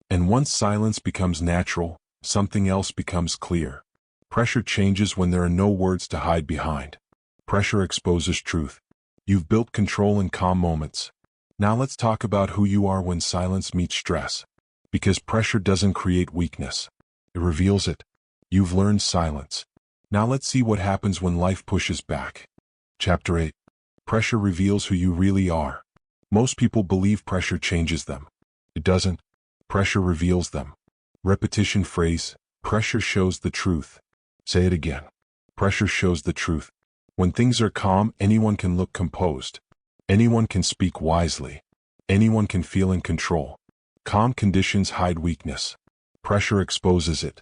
And once silence becomes natural, something else becomes clear. Pressure changes when there are no words to hide behind. Pressure exposes truth. You've built control in calm moments. Now let's talk about who you are when silence meets stress. Because pressure doesn't create weakness. It reveals it. You've learned silence. Now let's see what happens when life pushes back. Chapter 8. Pressure reveals who you really are. Most people believe pressure changes them. It doesn't. Pressure reveals them. Repetition phrase, pressure shows the truth. Say it again. Pressure shows the truth. When things are calm, anyone can look composed. Anyone can speak wisely. Anyone can feel in control. Calm conditions hide weakness. Pressure exposes it.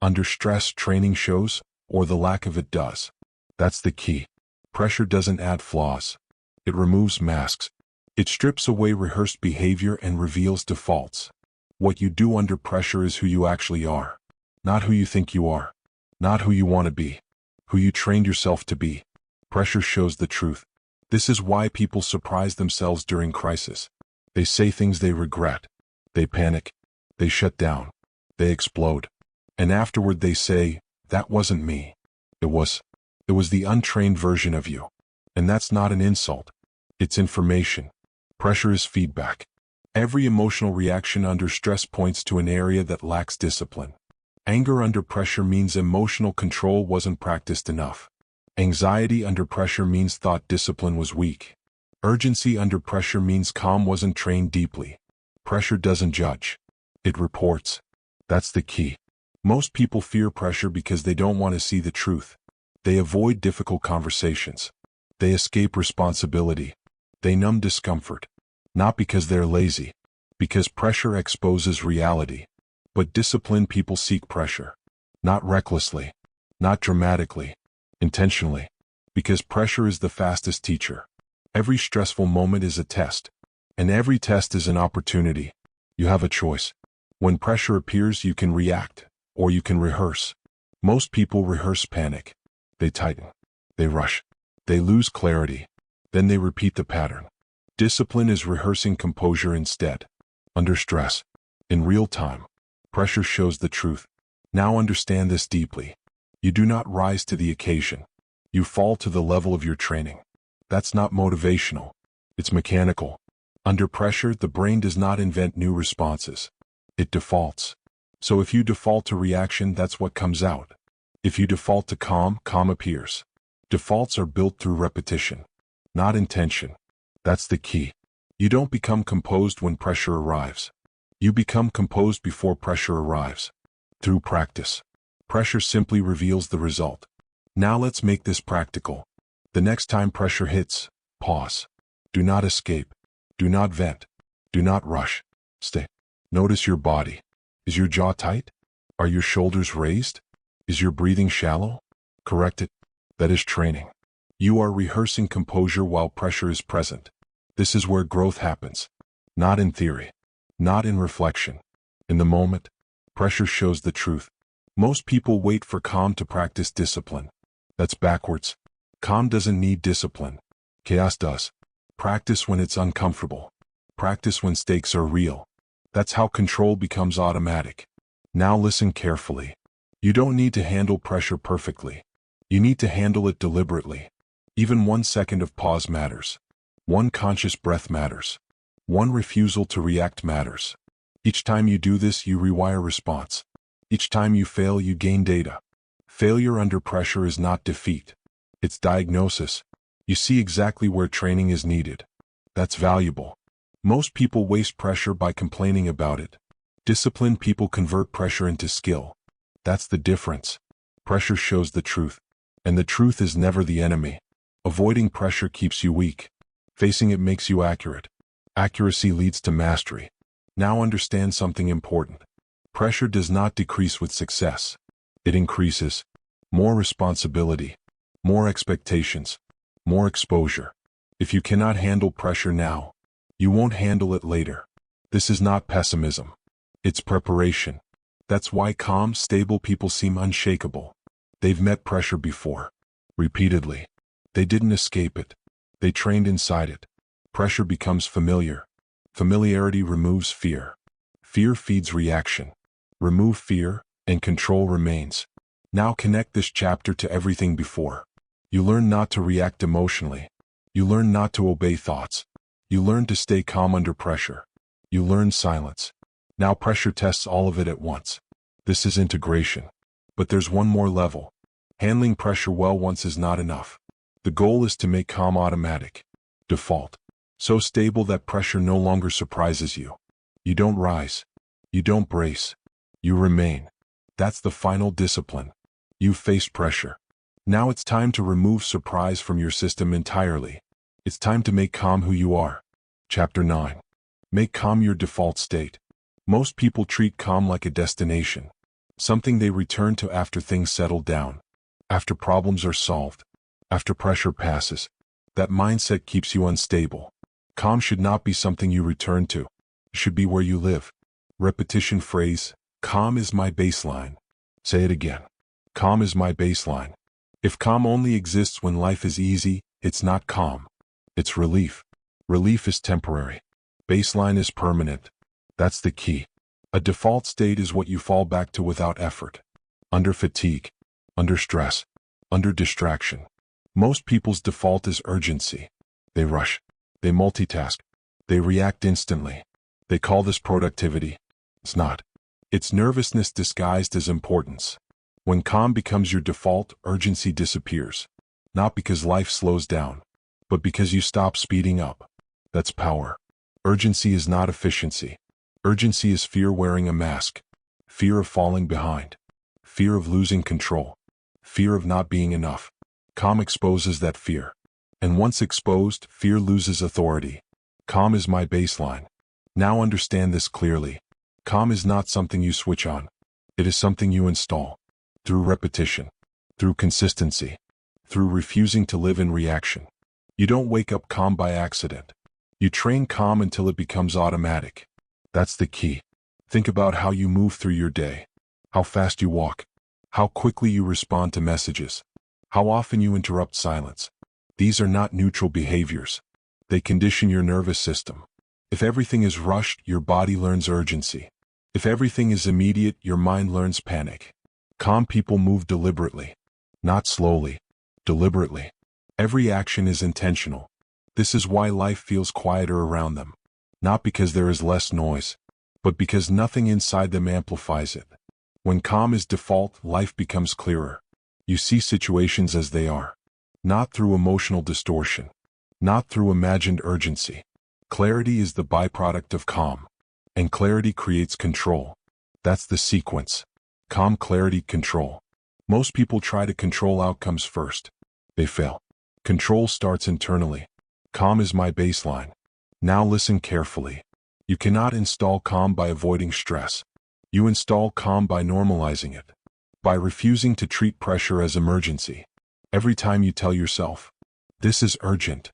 Under stress, training shows, or the lack of it does. That's the key. Pressure doesn't add flaws. It removes masks. It strips away rehearsed behavior and reveals defaults. What you do under pressure is who you actually are. Not who you think you are. Not who you want to be. Who you trained yourself to be. Pressure shows the truth. This is why people surprise themselves during crisis. They say things they regret. They panic. They shut down. They explode. And afterward they say, that wasn't me. It was the untrained version of you. And that's not an insult. It's information. Pressure is feedback. Every emotional reaction under stress points to an area that lacks discipline. Anger under pressure means emotional control wasn't practiced enough. Anxiety under pressure means thought discipline was weak. Urgency under pressure means calm wasn't trained deeply. Pressure doesn't judge. It reports. That's the key. Most people fear pressure because they don't want to see the truth. They avoid difficult conversations. They escape responsibility. They numb discomfort. Not because they're lazy. Because pressure exposes reality. But disciplined people seek pressure. Not recklessly. Not dramatically. Intentionally. Because pressure is the fastest teacher. Every stressful moment is a test. And every test is an opportunity. You have a choice. When pressure appears, you can react. Or you can rehearse. Most people rehearse panic. They tighten. They rush. They lose clarity. Then they repeat the pattern. Discipline is rehearsing composure instead. Under stress. In real time. Pressure shows the truth. Now understand this deeply. You do not rise to the occasion. You fall to the level of your training. That's not motivational. It's mechanical. Under pressure, the brain does not invent new responses. It defaults. So if you default to reaction, that's what comes out. If you default to calm, calm appears. Defaults are built through repetition, not intention. That's the key. You don't become composed when pressure arrives. You become composed before pressure arrives. Through practice. Pressure simply reveals the result. Now let's make this practical. The next time pressure hits, pause. Do not escape. Do not vent. Do not rush. Stay. Notice your body. Is your jaw tight? Are your shoulders raised? Is your breathing shallow? Correct it. That is training. You are rehearsing composure while pressure is present. This is where growth happens. Not in theory. Not in reflection. In the moment. Pressure shows the truth. Most people wait for calm to practice discipline. That's backwards. Calm doesn't need discipline. Chaos does. Practice when it's uncomfortable. Practice when stakes are real. That's how control becomes automatic. Now listen carefully. You don't need to handle pressure perfectly. You need to handle it deliberately. Even 1 second of pause matters. 1 conscious breath matters. 1 refusal to react matters. Each time you do this, you rewire response. Each time you fail, you gain data. Failure under pressure is not defeat. It's diagnosis. You see exactly where training is needed. That's valuable. Most people waste pressure by complaining about it. Disciplined people convert pressure into skill. That's the difference. Pressure shows the truth. And the truth is never the enemy. Avoiding pressure keeps you weak. Facing it makes you accurate. Accuracy leads to mastery. Now understand something important. Pressure does not decrease with success. It increases. More responsibility, more expectations, more exposure. If you cannot handle pressure now, you won't handle it later. This is not pessimism. It's preparation. That's why calm, stable people seem unshakable. They've met pressure before. Repeatedly. They didn't escape it. They trained inside it. Pressure becomes familiar. Familiarity removes fear. Fear feeds reaction. Remove fear, and control remains. Now connect this chapter to everything before. You learn not to react emotionally. You learn not to obey thoughts. You learn to stay calm under pressure. You learn silence. Now pressure tests all of it at once. This is integration. But there's one more level. Handling pressure well once is not enough. The goal is to make calm automatic. Default. So stable that pressure no longer surprises you. You don't rise. You don't brace. You remain. That's the final discipline. You've faced pressure. Now it's time to remove surprise from your system entirely. It's time to make calm who you are. Chapter 9. Make calm your default state. Most people treat calm like a destination. Something they return to after things settle down. After problems are solved. After pressure passes. That mindset keeps you unstable. Calm should not be something you return to. It should be where you live. Repetition phrase, calm is my baseline. Say it again. Calm is my baseline. If calm only exists when life is easy, it's not calm. It's relief. Relief is temporary. Baseline is permanent. That's the key. A default state is what you fall back to without effort. Under fatigue. Under stress. Under distraction. Most people's default is urgency. They rush. They multitask. They react instantly. They call this productivity. It's not. It's nervousness disguised as importance. When calm becomes your default, urgency disappears. Not because life slows down, but because you stop speeding up. That's power. Urgency is not efficiency. Urgency is fear wearing a mask. Fear of falling behind. Fear of losing control. Fear of not being enough. Calm exposes that fear. And once exposed, fear loses authority. Calm is my baseline. Now understand this clearly. Calm is not something you switch on. It is something you install. Through repetition. Through consistency. Through refusing to live in reaction. You don't wake up calm by accident. You train calm until it becomes automatic. That's the key. Think about how you move through your day. How fast you walk. How quickly you respond to messages. How often you interrupt silence. These are not neutral behaviors. They condition your nervous system. If everything is rushed, your body learns urgency. If everything is immediate, your mind learns panic. Calm people move deliberately. Not slowly. Deliberately. Every action is intentional. This is why life feels quieter around them. Not because there is less noise, but because nothing inside them amplifies it. When calm is default, life becomes clearer. You see situations as they are. Not through emotional distortion. Not through imagined urgency. Clarity is the byproduct of calm. And clarity creates control. That's the sequence. Calm, clarity, control. Most people try to control outcomes first. They fail. Control starts internally. Calm is my baseline. Now listen carefully. You cannot install calm by avoiding stress. You install calm by normalizing it. By refusing to treat pressure as emergency. Every time you tell yourself, this is urgent,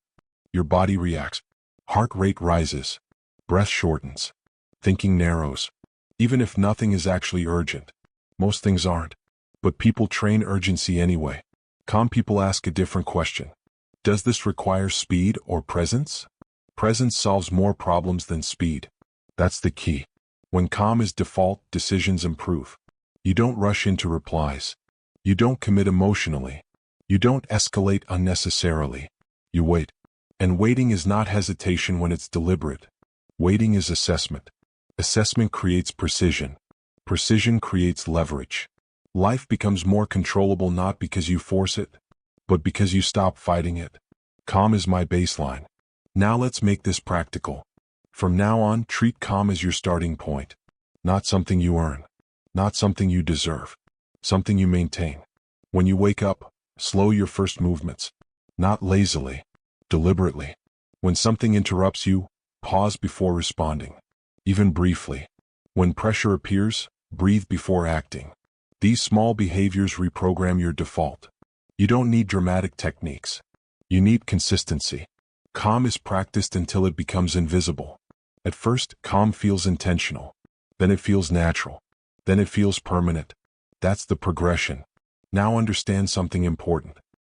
your body reacts. Heart rate rises. Breath shortens. Thinking narrows. Even if nothing is actually urgent. Most things aren't. But people train urgency anyway. Calm people ask a different question. Does this require speed or presence? Presence solves more problems than speed. That's the key. When calm is default, decisions improve. You don't rush into replies. You don't commit emotionally. You don't escalate unnecessarily. You wait. And waiting is not hesitation when it's deliberate. Waiting is assessment. Assessment creates precision. Precision creates leverage. Life becomes more controllable not because you force it, but because you stop fighting it. Calm is my baseline. Now let's make this practical. From now on, treat calm as your starting point. Not something you earn. Not something you deserve. Something you maintain. When you wake up, slow your first movements. Not lazily. Deliberately. When something interrupts you, pause before responding. Even briefly. When pressure appears, Breathe before acting. These small behaviors reprogram your default. You don't need dramatic techniques. You need consistency. Calm is practiced until it becomes invisible. At first, calm feels intentional. Then it feels natural. Then it feels permanent. That's the progression. Now understand something important.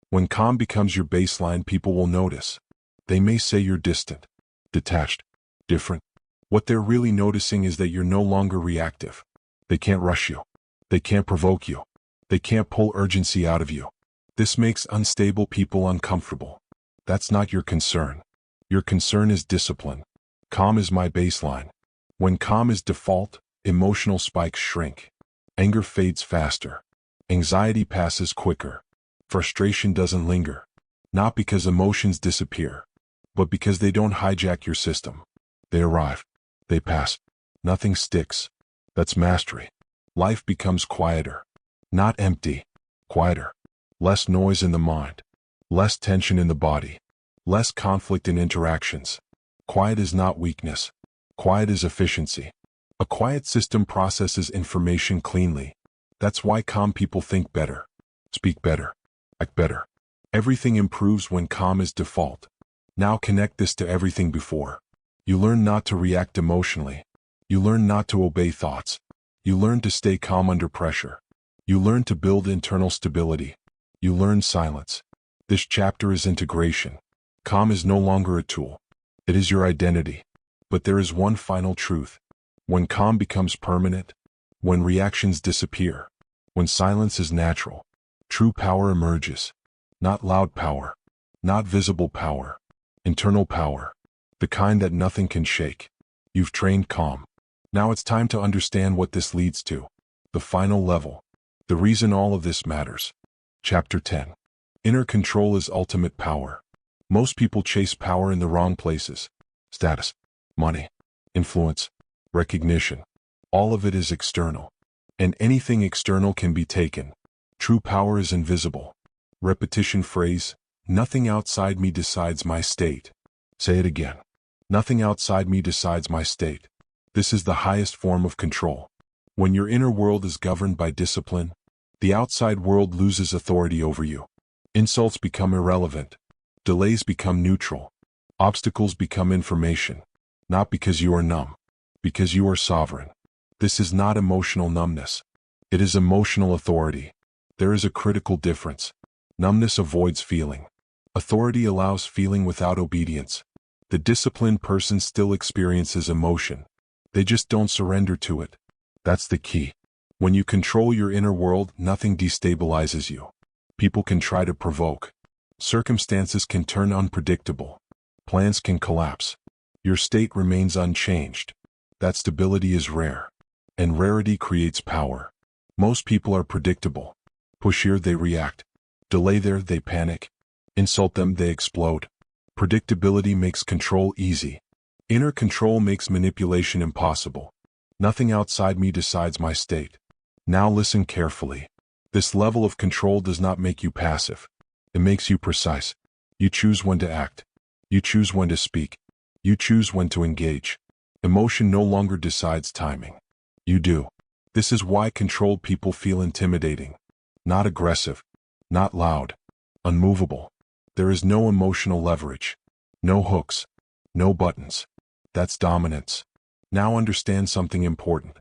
When calm becomes your baseline, people will notice. They may say you're distant, detached, different. What they're really noticing is that you're no longer reactive. They can't rush you. They can't provoke you. They can't pull urgency out of you. This makes unstable people uncomfortable. That's not your concern. Your concern is discipline. Calm is my baseline. When calm is default, emotional spikes shrink. Anger fades faster. Anxiety passes quicker. Frustration doesn't linger. Not because emotions disappear, but because they don't hijack your system. They arrive. They pass. Nothing sticks. That's mastery. Life becomes quieter. Not empty. Quieter. Less noise in the mind. Less tension in the body. Less conflict in interactions. Quiet is not weakness. Quiet is efficiency. A quiet system processes information cleanly. That's why calm people think better, speak better, act better. Everything improves when calm is default. Now connect this to everything before. You learn not to react emotionally. You learn not to obey thoughts. You learn to stay calm under pressure. You learn to build internal stability. You learn silence. This chapter is integration. Calm is no longer a tool. It is your identity. But there is one final truth. When calm becomes permanent, when reactions disappear, when silence is natural, true power emerges. Not loud power, not visible power, internal power, the kind that nothing can shake. You've trained calm. Now it's time to understand what this leads to. The final level. The reason all of this matters. Chapter 10. Inner control is ultimate power. Most people chase power in the wrong places. Status, money, influence, recognition. All of it is external. And anything external can be taken. True power is invisible. Repetition phrase, nothing outside me decides my state. Say it again. Nothing outside me decides my state. This is the highest form of control. When your inner world is governed by discipline, the outside world loses authority over you. Insults become irrelevant. Delays become neutral. Obstacles become information. Not because you are numb, because you are sovereign. This is not emotional numbness. It is emotional authority. There is a critical difference. Numbness avoids feeling. Authority allows feeling without obedience. The disciplined person still experiences emotion. They just don't surrender to it. That's the key. When you control your inner world, nothing destabilizes you. People can try to provoke. Circumstances can turn unpredictable. Plans can collapse. Your state remains unchanged. That stability is rare. And rarity creates power. Most people are predictable. Push here, they react. Delay there, they panic. Insult them, they explode. Predictability makes control easy. Inner control makes manipulation impossible. Nothing outside me decides my state. Now listen carefully. This level of control does not make you passive. It makes you precise. You choose when to act. You choose when to speak. You choose when to engage. Emotion no longer decides timing. You do. This is why controlled people feel intimidating. Not aggressive. Not loud. Unmovable. There is no emotional leverage. No hooks. No buttons. That's dominance. Now understand something important.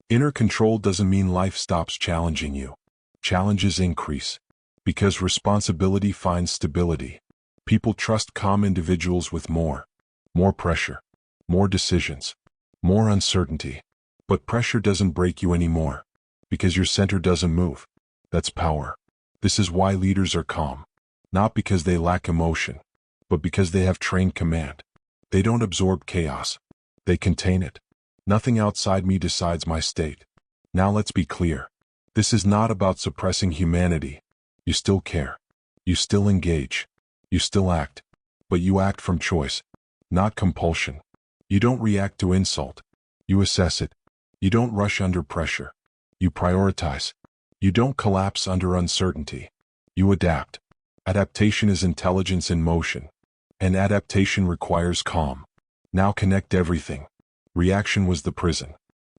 Inner control doesn't mean life stops challenging you. Challenges increase. Because responsibility finds stability. People trust calm individuals with more pressure, more decisions, more uncertainty. But pressure doesn't break you anymore. Because your center doesn't move. That's power. This is why leaders are calm. Not because they lack emotion, but because they have trained command. They don't absorb chaos. They contain it. Nothing outside me decides my state. Now let's be clear. This is not about suppressing humanity. You still care. You still engage. You still act. But you act from choice, not compulsion. You don't react to insult. You assess it. You don't rush under pressure. You prioritize. You don't collapse under uncertainty. You adapt. Adaptation is intelligence in motion. And adaptation requires calm. Now connect everything. Reaction was the prison.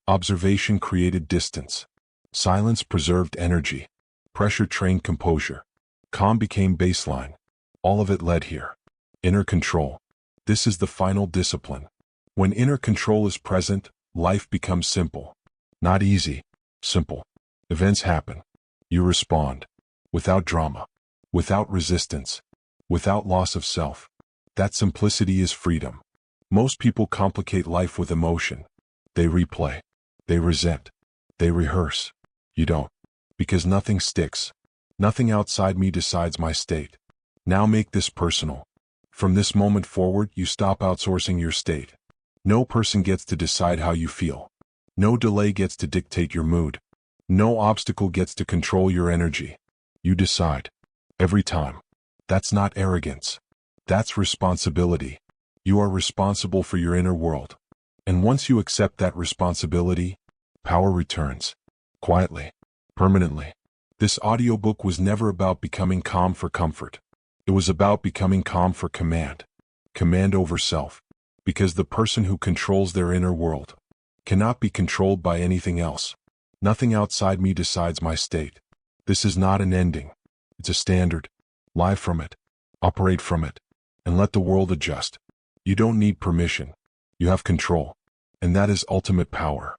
Observation created distance. Silence preserved energy. Pressure trained composure. Calm became baseline. All of it led here. Inner control. This is the final discipline. When inner control is present, life becomes simple. Not easy, simple. Events happen. You respond. Without drama. Without resistance. Without loss of self. That simplicity is freedom. Most people complicate life with emotion. They replay. They resent. They rehearse. You don't. Because nothing sticks. Nothing outside me decides my state. Now make this personal. From this moment forward, you stop outsourcing your state. No person gets to decide how you feel. No delay gets to dictate your mood. No obstacle gets to control your energy. You decide. Every time. That's not arrogance. That's responsibility. You are responsible for your inner world. And once you accept that responsibility, power returns. Quietly. Permanently. This audiobook was never about becoming calm for comfort. It was about becoming calm for command. Command over self. Because the person who controls their inner world cannot be controlled by anything else. Nothing outside me decides my state. This is not an ending. It's a standard. Live from it. Operate from it. And let the world adjust. You don't need permission. You have control. And that is ultimate power.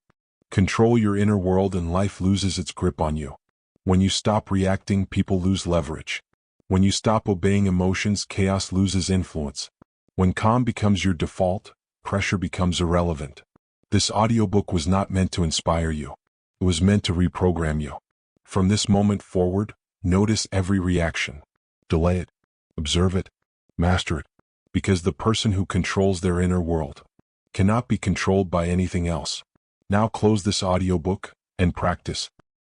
Control your inner world and life loses its grip on you. When you stop reacting, people lose leverage. When you stop obeying emotions, chaos loses influence. When calm becomes your default, pressure becomes irrelevant. This audiobook was not meant to inspire you. It was meant to reprogram you. From this moment forward, notice every reaction. Delay it. Observe it. Master it. Because the person who controls their inner world cannot be controlled by anything else. Now close this audiobook and practice.